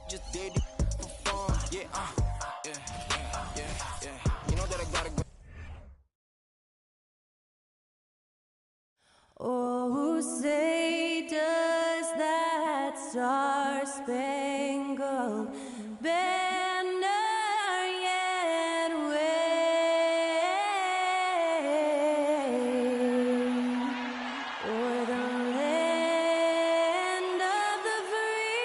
Just did it for fun. Yeah, yeah. You know that I gotta go. Oh, say does that star-spangled banner yet wave o'er the land of the free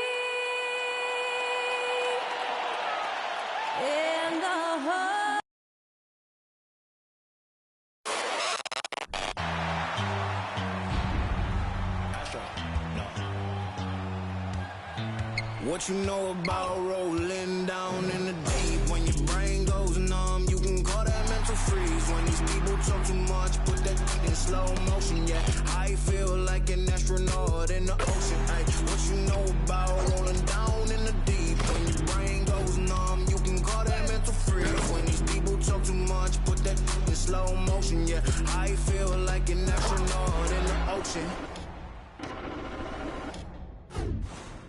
and the whole. What you know about rolling down in the deep? When your brain goes numb, you can call that mental freeze. When these people talk too much, put that in slow motion. Yeah, I feel like an astronaut in the ocean. Ay, what you know about rolling down in the deep? When your brain goes numb, you can call that mental freeze. When these people talk too much, put that in slow motion. Yeah, I feel like an astronaut in the ocean.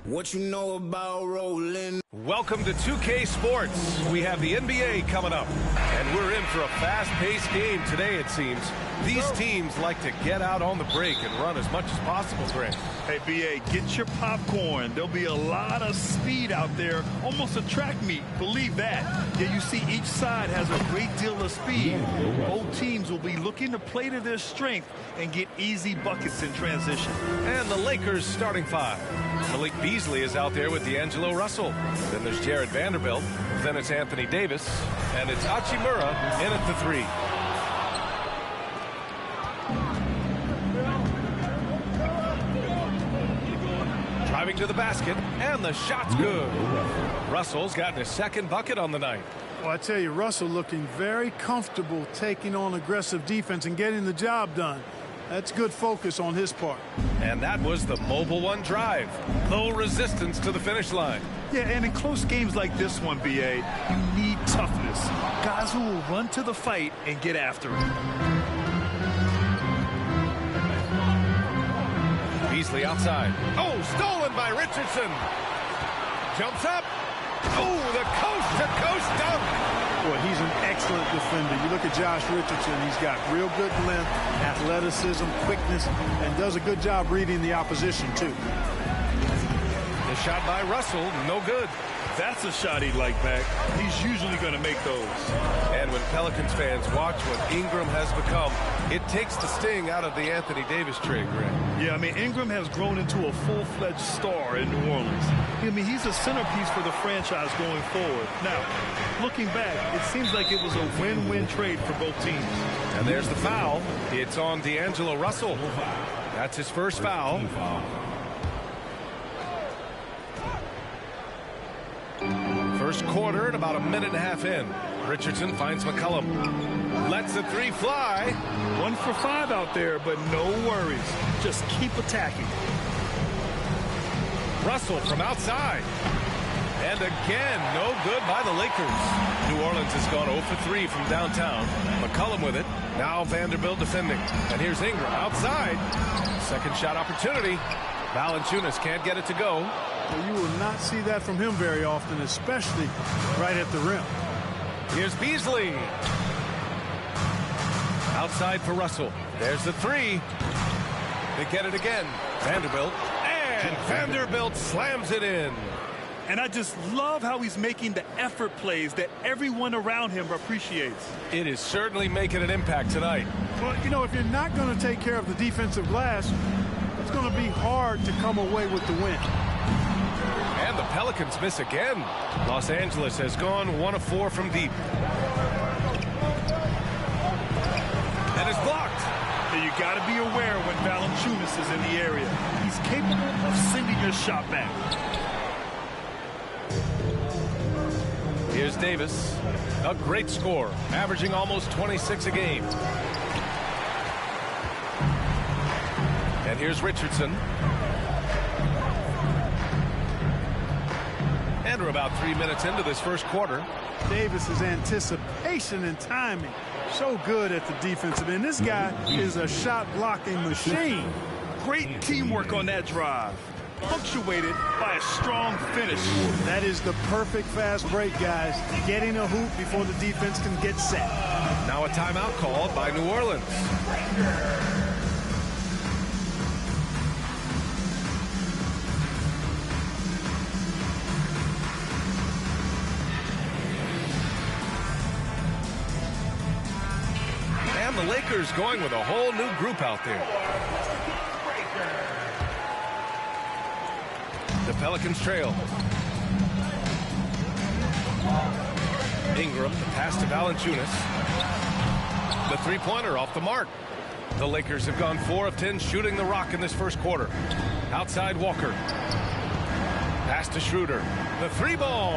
What you know about rolling? Welcome to 2K Sports. We have the NBA coming up, and we're in for a fast-paced game today, it seems. These teams like to get out on the break and run as much as possible, Grant. Hey, BA, get your popcorn. There'll be a lot of speed out there, almost a track meet. Believe that. Yeah, you see each side has a great deal of speed. Both teams will be looking to play to their strength and get easy buckets in transition. And the Lakers starting five. Malik Beasley is out there with D'Angelo Russell. Then there's Jared Vanderbilt. Then it's Anthony Davis. And it's Hachimura in at the three. Driving to the basket, and the shot's good. Russell's gotten his second bucket on the night. Well, I tell you, Russell looking very comfortable taking on aggressive defense and getting the job done. That's good focus on his part. And that was the Mobile One drive. Low resistance to the finish line. Yeah, and in close games like this one, BA, you need toughness. Guys who will run to the fight and get after it. Beasley outside. Oh, stolen by Richardson. Jumps up. Oh, the coast-to-coast dunk. Boy, he's an excellent defender. You look at Josh Richardson, he's got real good length, athleticism, quickness, and does a good job reading the opposition, too. The shot by Russell, no good. That's a shot he'd like back. He's usually going to make those. And when Pelicans fans watch what Ingram has become, it takes the sting out of the Anthony Davis trade, Grant. Yeah, I mean, Ingram has grown into a full-fledged star in New Orleans. I mean, he's a centerpiece for the franchise going forward. Now, looking back, it seems like it was a win-win trade for both teams. And there's the foul. It's on D'Angelo Russell. That's his first foul. First quarter and about a minute and a half in. Richardson finds McCollum. Lets the three fly. 1 for 5 out there, but no worries. Just keep attacking. Russell from outside. And again, no good by the Lakers. New Orleans has gone 0 for 3 from downtown. McCollum with it. Now Vanderbilt defending. And here's Ingram outside. Second shot opportunity. Valanciunas can't get it to go. Well, you will not see that from him very often, especially right at the rim. Here's Beasley. Outside for Russell. There's the three. They get it again. Vanderbilt. And Vanderbilt slams it in. And I just love how he's making the effort plays that everyone around him appreciates. It is certainly making an impact tonight. Well, you know, if you're not going to take care of the defensive glass, it's going to be hard to come away with the win. And the Pelicans miss again. Los Angeles has gone 1 of 4 from deep. And it's blocked. And you got to be aware when Valanciunas is in the area. He's capable of sending your shot back. Here's Davis. A great score, averaging almost 26 a game. And here's Richardson. And we're about 3 minutes into this first quarter. Davis's anticipation and timing, so good at the defensive end. This guy is a shot-blocking machine. Great teamwork on that drive. punctuated by a strong finish. That is the perfect fast break, guys. Getting a hoop before the defense can get set. Now a timeout called by New Orleans. And the Lakers going with a whole new group out there. The Pelicans trail. Ingram, the pass to Valanciunas. The three-pointer off the mark. The Lakers have gone 4 of 10 shooting the rock in this first quarter. Outside Walker. Pass to Schroeder. The three ball.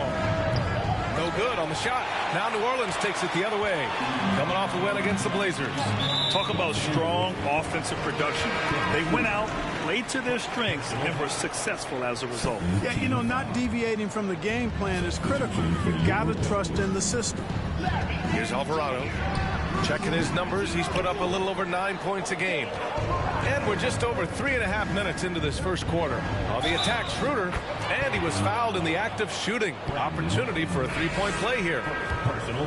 No good on the shot. Now New Orleans takes it the other way. Coming off a win against the Blazers. Talk about strong offensive production. They went out, played to their strengths, and were successful as a result. Yeah, you know, not deviating from the game plan is critical. You've got to trust in the system. Here's Alvarado. Checking his numbers, he's put up a little over 9 points a game. And we're just over 3.5 minutes into this first quarter. On the attack, Schroeder, and he was fouled in the act of shooting. Opportunity for a three-point play here.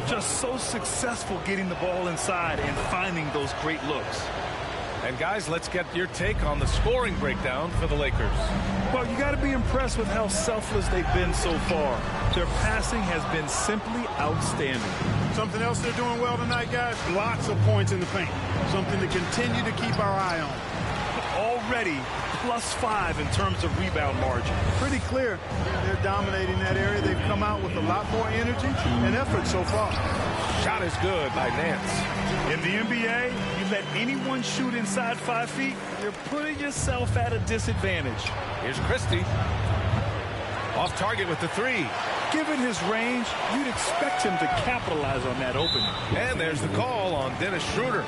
Just so successful getting the ball inside and finding those great looks. And guys, let's get your take on the scoring breakdown for the Lakers. Well, you got to be impressed with how selfless they've been so far. Their passing has been simply outstanding. Something else they're doing well tonight, guys, lots of points in the paint. Something to continue to keep our eye on. Already +5 in terms of rebound margin. Pretty clear they're dominating that area. They've come out with a lot more energy and effort so far. Shot is good by Nance. In the NBA, you let anyone shoot inside 5 feet, you're putting yourself at a disadvantage. Here's Christie. Off target with the three. Given his range, you'd expect him to capitalize on that opening. And there's the call on Dennis Schroeder.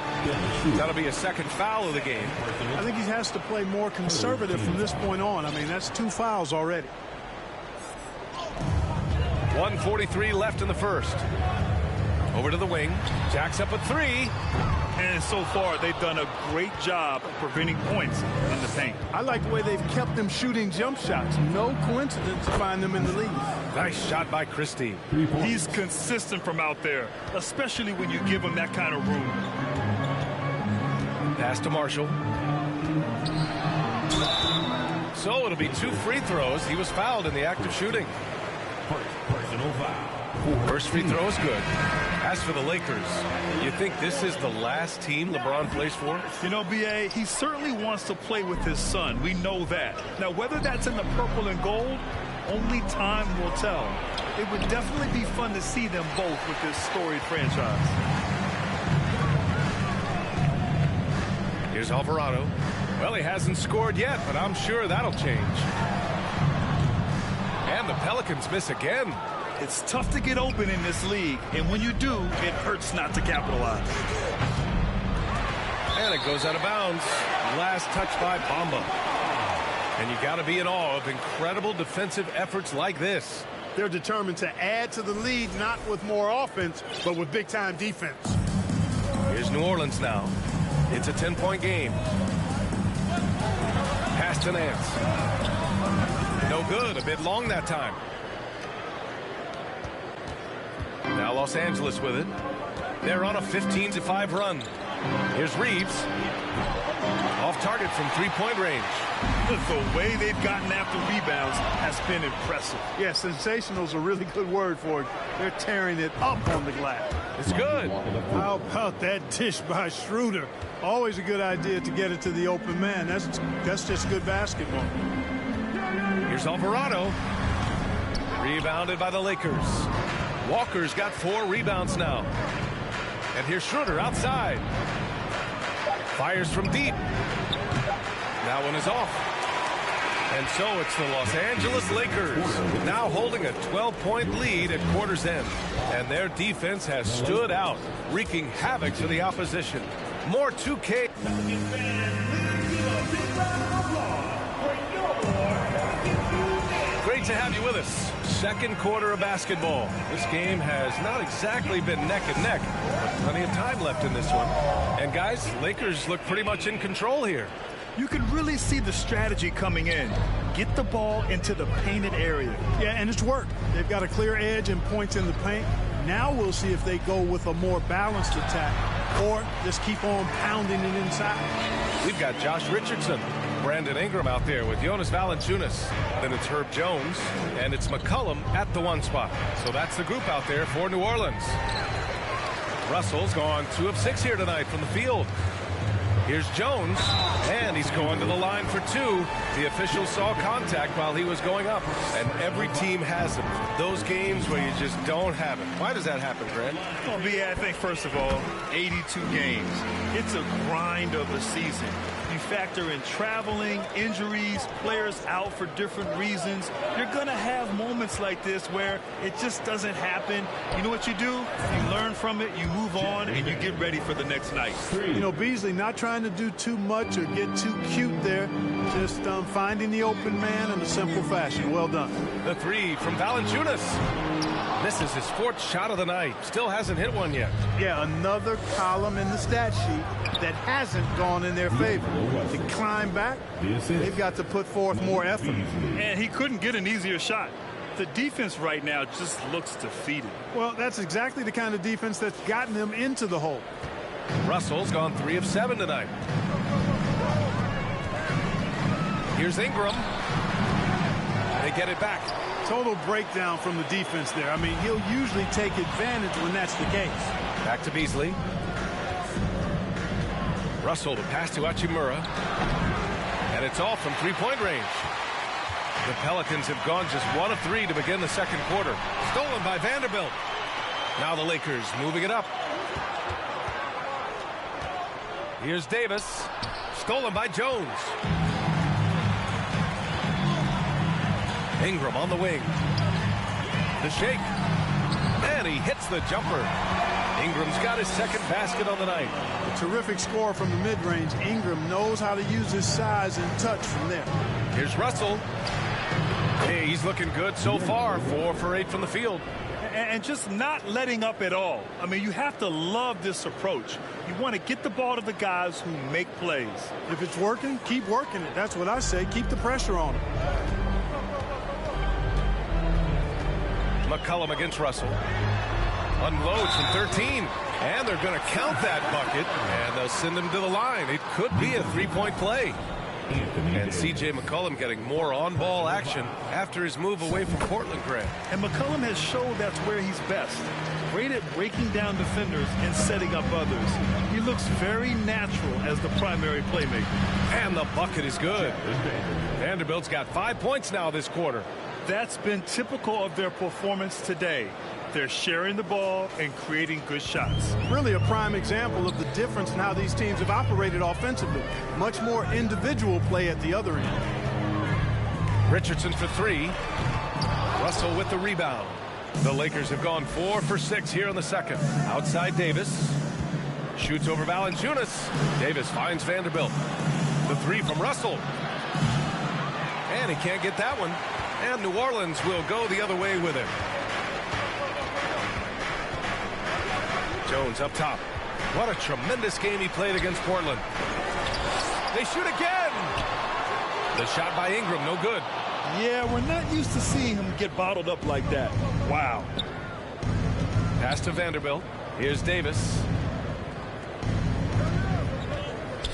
That'll be a second foul of the game. I think he has to play more conservative from this point on. I mean, that's 2 fouls already. 1:43 left in the first. Over to the wing. Jacks up a three. And so far, they've done a great job of preventing points in the paint. I like the way they've kept them shooting jump shots. No coincidence to find them in the lead. Nice shot by Christie. He's consistent from out there, especially when you give him that kind of room. Pass to Marshall. So it'll be 2 free throws. He was fouled in the act of shooting. Personal foul. First free throw is good. As for the Lakers, you think this is the last team LeBron plays for? You know, B.A., he certainly wants to play with his son. We know that. Now, whether that's in the purple and gold, only time will tell. It would definitely be fun to see them both with this storied franchise. Here's Alvarado. Well, he hasn't scored yet, but I'm sure that'll change. And the Pelicans miss again. It's tough to get open in this league, and when you do, it hurts not to capitalize. And it goes out of bounds. Last touch by Bamba. And you got to be in awe of incredible defensive efforts like this. They're determined to add to the lead, not with more offense, but with big-time defense. Here's New Orleans now. It's a 10-point game. Pass to Nance. No good. A bit long that time. Now Los Angeles with it. They're on a 15-5 run. Here's Reeves. Off target from three-point range. The way they've gotten after rebounds has been impressive. Yeah, sensational is a really good word for it. They're tearing it up on the glass. It's good. How about that dish by Schroeder? Always a good idea to get it to the open man. That's just good basketball. Here's Alvarado. Rebounded by the Lakers. Walker's got 4 rebounds now. And here's Schroeder outside. Fires from deep. That one is off. And so it's the Los Angeles Lakers now holding a 12-point lead at quarter's end. And their defense has stood out, wreaking havoc for the opposition. More 2K. Great to have you with us. Second quarter of basketball. This game has not exactly been neck and neck, but plenty of time left in this one. And guys, Lakers look pretty much in control here. You can really see the strategy coming in. Get the ball into the painted area. Yeah, and it's worked. They've got a clear edge and points in the paint. Now we'll see if they go with a more balanced attack or just keep on pounding it inside. We've got Josh Richardson, Brandon Ingram out there with Jonas Valanciunas. Then it's Herb Jones, and it's McCollum at the 1 spot. So that's the group out there for New Orleans. Russell's gone 2 of 6 here tonight from the field. Here's Jones, and he's going to the line for 2. The official saw contact while he was going up, and every team has them. Those games where you just don't have it. Why does that happen, Grant? Well, I think, first of all, 82 games. It's a grind of a season. You factor in traveling, injuries, players out for different reasons. You're going to have moments like this where it just doesn't happen. You know what you do? You learn from it, you move on, and you get ready for the next night. You know, Beasley not trying to do too much or get too cute there. Just finding the open man in a simple fashion. Well done. The 3 from Valanciunas. This is his 4th shot of the night. Still hasn't hit one yet. Yeah, another column in the stat sheet that hasn't gone in their favor. To climb back, they've got to put forth more effort. And he couldn't get an easier shot. The defense right now just looks defeated. Well, that's exactly the kind of defense that's gotten them into the hole. Russell's gone 3 of 7 tonight. Here's Ingram. They get it back. Total breakdown from the defense there. I mean, he'll usually take advantage when that's the case. Back to Beasley. Russell to pass to Hachimura. And it's all from 3-point range. The Pelicans have gone just 1 of 3 to begin the second quarter. Stolen by Vanderbilt. Now the Lakers moving it up. Here's Davis. Stolen by Jones. Ingram on the wing. The shake. And he hits the jumper. Ingram's got his 2nd basket on the night. A terrific score from the mid-range. Ingram knows how to use his size and touch from there. Here's Russell. Hey, he's looking good so far. 4 for 8 from the field. And just not letting up at all. I mean, you have to love this approach. You want to get the ball to the guys who make plays. If it's working, keep working it. That's what I say. Keep the pressure on him. McCollum against Russell. Unloads from 13. And they're going to count that bucket. And they'll send him to the line. It could be a 3-point play. And C.J. McCollum getting more on-ball action after his move away from Portland, Grant. And McCollum has shown that's where he's best. Great at breaking down defenders and setting up others. He looks very natural as the primary playmaker. And the bucket is good. Vanderbilt's got 5 points now this quarter. That's been typical of their performance today. They're sharing the ball and creating good shots. Really a prime example of the difference in how these teams have operated offensively. Much more individual play at the other end. Richardson for 3. Russell with the rebound. The Lakers have gone 4 for 6 here in the second. Outside Davis. Shoots over Valanciunas. Davis finds Vanderbilt. The 3 from Russell. And he can't get that one. And New Orleans will go the other way with it. Jones up top. What a tremendous game he played against Portland. They shoot again. The shot by Ingram, no good. Yeah, we're not used to seeing him get bottled up like that. Wow. Pass to Vanderbilt. Here's Davis.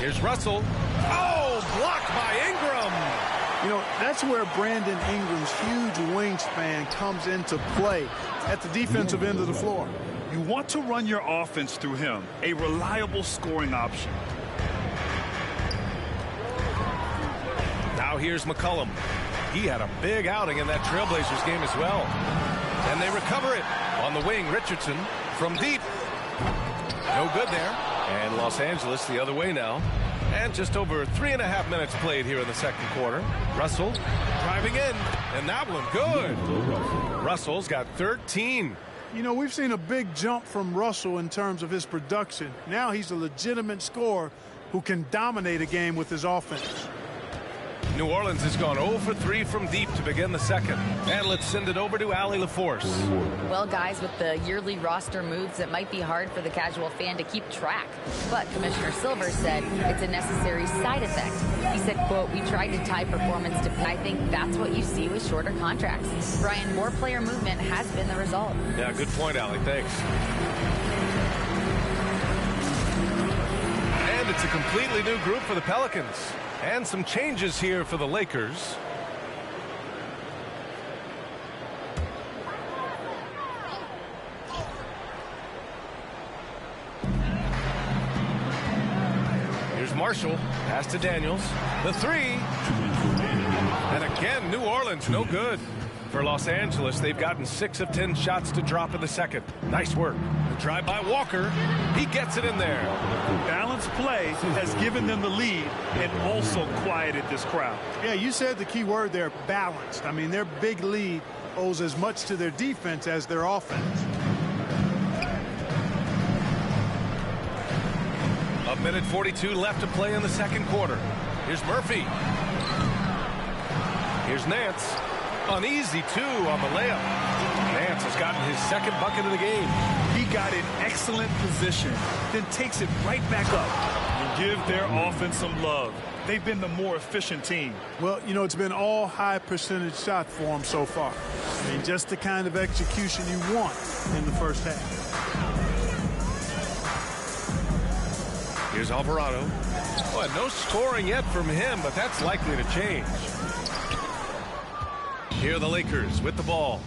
Here's Russell. Oh, blocked by Ingram. You know, that's where Brandon Ingram's huge wingspan comes into play at the defensive end of the floor. You want to run your offense through him, a reliable scoring option. Now here's McCollum. He had a big outing in that Trailblazers game as well. And they recover it. On the wing, Richardson from deep. No good there. And Los Angeles the other way now. And just over 3.5 minutes played here in the second quarter. Russell driving in. And that one good. Russell's got 13. You know, we've seen a big jump from Russell in terms of his production. Now he's a legitimate scorer who can dominate a game with his offense. New Orleans has gone 0 for 3 from deep to begin the second. And let's send it over to Allie LaForce. Well, guys, with the yearly roster moves, it might be hard for the casual fan to keep track. But Commissioner Silver said it's a necessary side effect. He said, quote, "We tried to tie performance to..." I think that's what you see with shorter contracts. Brian, more player movement has been the result. Yeah, good point, Allie. Thanks. And it's a completely new group for the Pelicans. And some changes here for the Lakers. Here's Marshall. Pass to Daniels. The three. And again, New Orleans, no good. For Los Angeles, they've gotten 6 of 10 shots to drop in the second. Nice work. The drive by Walker. He gets it in there. Balanced play has given them the lead and also quieted this crowd. Yeah, you said the key word there, balanced. I mean, their big lead owes as much to their defense as their offense. A minute 42 left to play in the second quarter. Here's Murphy. Here's Nance. An easy 2 on the layup. Nance has gotten his second bucket of the game. He got in excellent position, then takes it right back up. And give their offense some love. They've been the more efficient team. Well, you know, it's been all high percentage shots for them so far. I mean, just the kind of execution you want in the first half. Here's Alvarado. Well, no scoring yet from him, but that's likely to change. Here are the Lakers with the ball.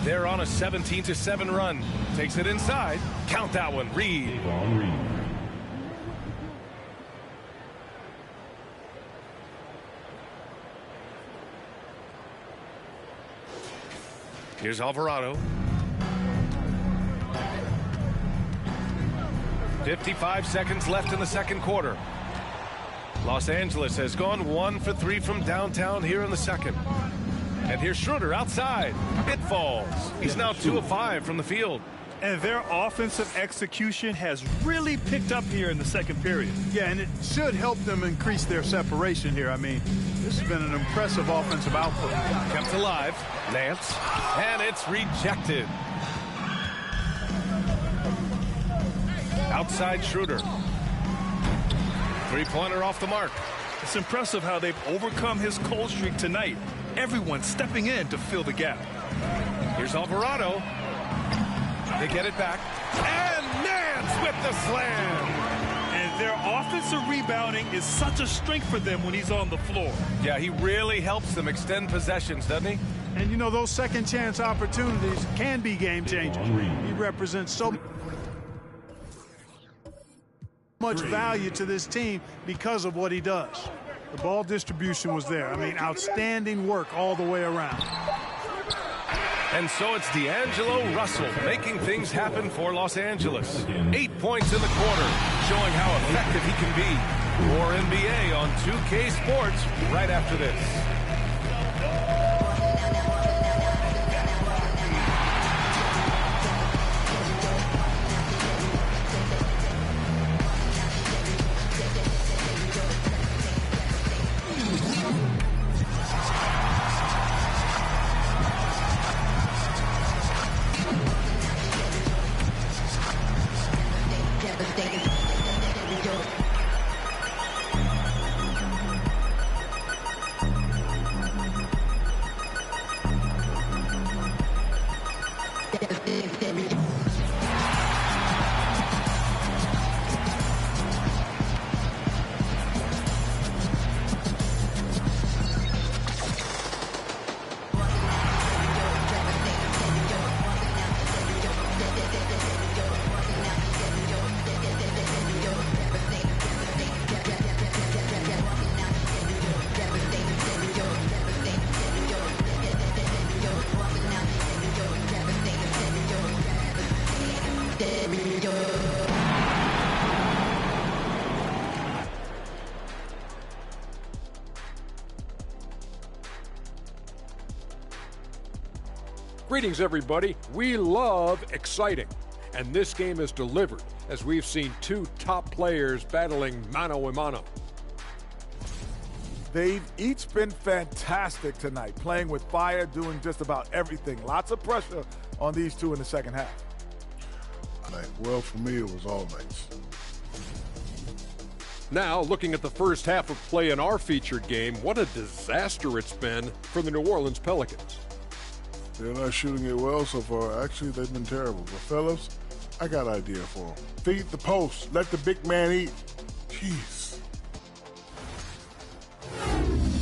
They're on a 17-7 run. Takes it inside. Count that one. Reed. Here's Alvarado. 55 seconds left in the second quarter. Los Angeles has gone 1 for 3 from downtown here in the second. And here's Schroeder outside. It falls. He's now 2 of 5 from the field. And their offensive execution has really picked up here in the second period. Yeah, and it should help them increase their separation here. I mean, this has been an impressive offensive output. Kept alive. Nance. And it's rejected. Outside Schroeder. Three-pointer off the mark. It's impressive how they've overcome his cold streak tonight. Everyone stepping in to fill the gap. Here's Alvarado. They get it back. And Nance with the slam. And their offensive rebounding is such a strength for them when he's on the floor. Yeah, he really helps them extend possessions, doesn't he? And, you know, those second chance opportunities can be game changers. He represents so much value to this team because of what he does. The ball distribution was there. I mean, outstanding work all the way around. And so it's D'Angelo Russell making things happen for Los Angeles. 8 points in the quarter, showing how effective he can be. More NBA on 2K Sports right after this. Greetings, everybody. We love exciting, and this game is delivered as we've seen two top players battling mano a mano. They've each been fantastic tonight, playing with fire, doing just about everything. Lots of pressure on these two in the second half. Well, for me, it was all nights. Now, looking at the first half of play in our featured game, what a disaster it's been for the New Orleans Pelicans. They're not shooting it well so far. Actually, they've been terrible. But, fellas, I got an idea for them. Feed the post. Let the big man eat. Jeez.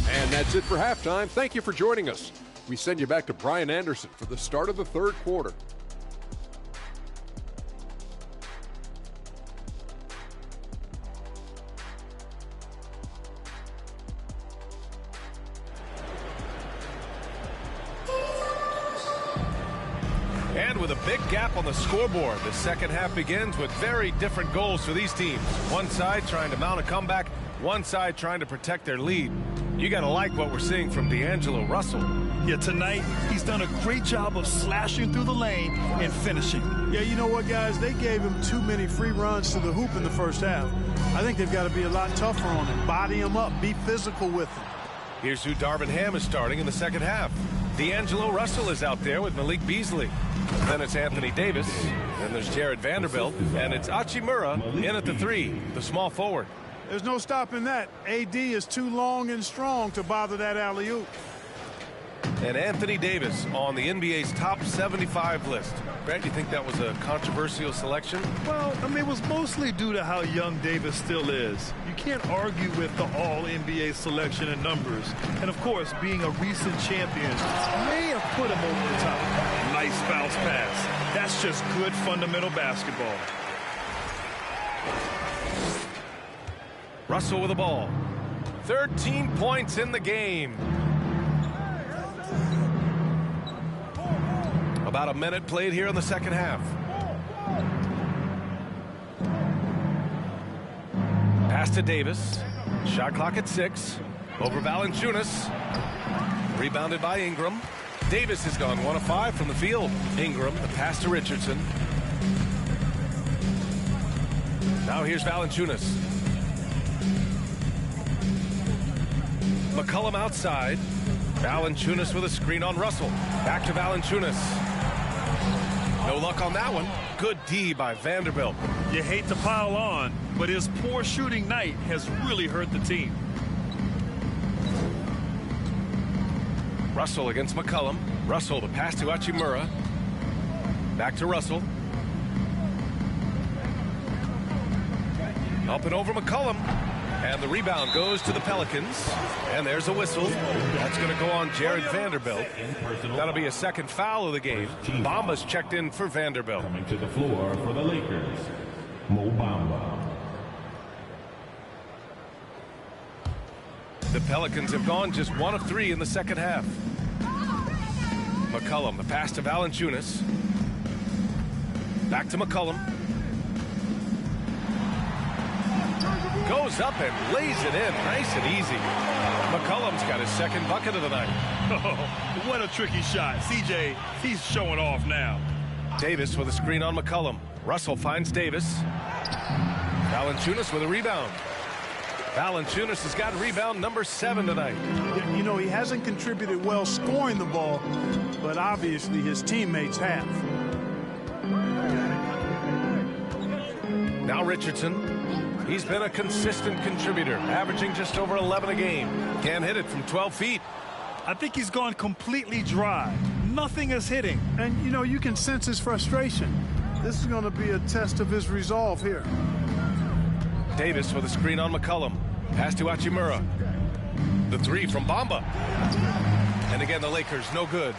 And that's it for halftime. Thank you for joining us. We send you back to Brian Anderson for the start of the third quarter. And with a big gap on the scoreboard, the second half begins with very different goals for these teams. One side trying to mount a comeback, one side trying to protect their lead. You got to like what we're seeing from D'Angelo Russell. Yeah, tonight he's done a great job of slashing through the lane and finishing. Yeah, you know what, guys? They gave him too many free runs to the hoop in the first half. I think they've got to be a lot tougher on him. Body him up. Be physical with him. Here's who Darvin Ham is starting in the second half. D'Angelo Russell is out there with Malik Beasley. Then it's Anthony Davis. Then there's Jared Vanderbilt. And it's Hachimura in at the 3, the small forward. There's no stopping that. AD is too long and strong to bother that alley-oop. And Anthony Davis on the NBA's top 75 list. Brad, do you think that was a controversial selection? Well, I mean, it was mostly due to how young Davis still is. You can't argue with the all-NBA selection and numbers. And, of course, being a recent champion may have put him over the top. Nice bounce pass. That's just good fundamental basketball. Russell with the ball. 13 points in the game. About a minute played here in the second half. Pass to Davis. Shot clock at 6. Over Valanciunas. Rebounded by Ingram. Davis has gone 1 of 5 from the field. Ingram, the pass to Richardson. Now here's Valanciunas. McCollum outside. Valanciunas with a screen on Russell. Back to Valanciunas. No luck on that one. Good D by Vanderbilt. You hate to pile on, but his poor shooting night has really hurt the team. Russell against McCollum. Russell, the pass to Hachimura. Back to Russell. Up and over McCollum. And the rebound goes to the Pelicans. And there's a whistle. That's going to go on Jared Vanderbilt. That'll be a second foul of the game. Bamba's checked in for Vanderbilt. Coming to the floor for the Lakers, Mo Bamba. The Pelicans have gone just 1 of 3 in the second half. McCollum, the pass to Valanciunas. Back to McCollum. Goes up and lays it in nice and easy. McCollum's got his second bucket of the night. Oh, what a tricky shot. CJ, he's showing off now. Davis with a screen on McCollum. Russell finds Davis. Valanciunas with a rebound. Valanciunas has got rebound number 7 tonight. You know, he hasn't contributed well scoring the ball, but obviously his teammates have. Now Richardson. He's been a consistent contributor, averaging just over 11 a game. Can't hit it from 12 feet. I think he's gone completely dry. Nothing is hitting. And, you know, you can sense his frustration. This is going to be a test of his resolve here. Davis with a screen on McCollum. Pass to Hachimura. The 3 from Bamba. And again, the Lakers no good.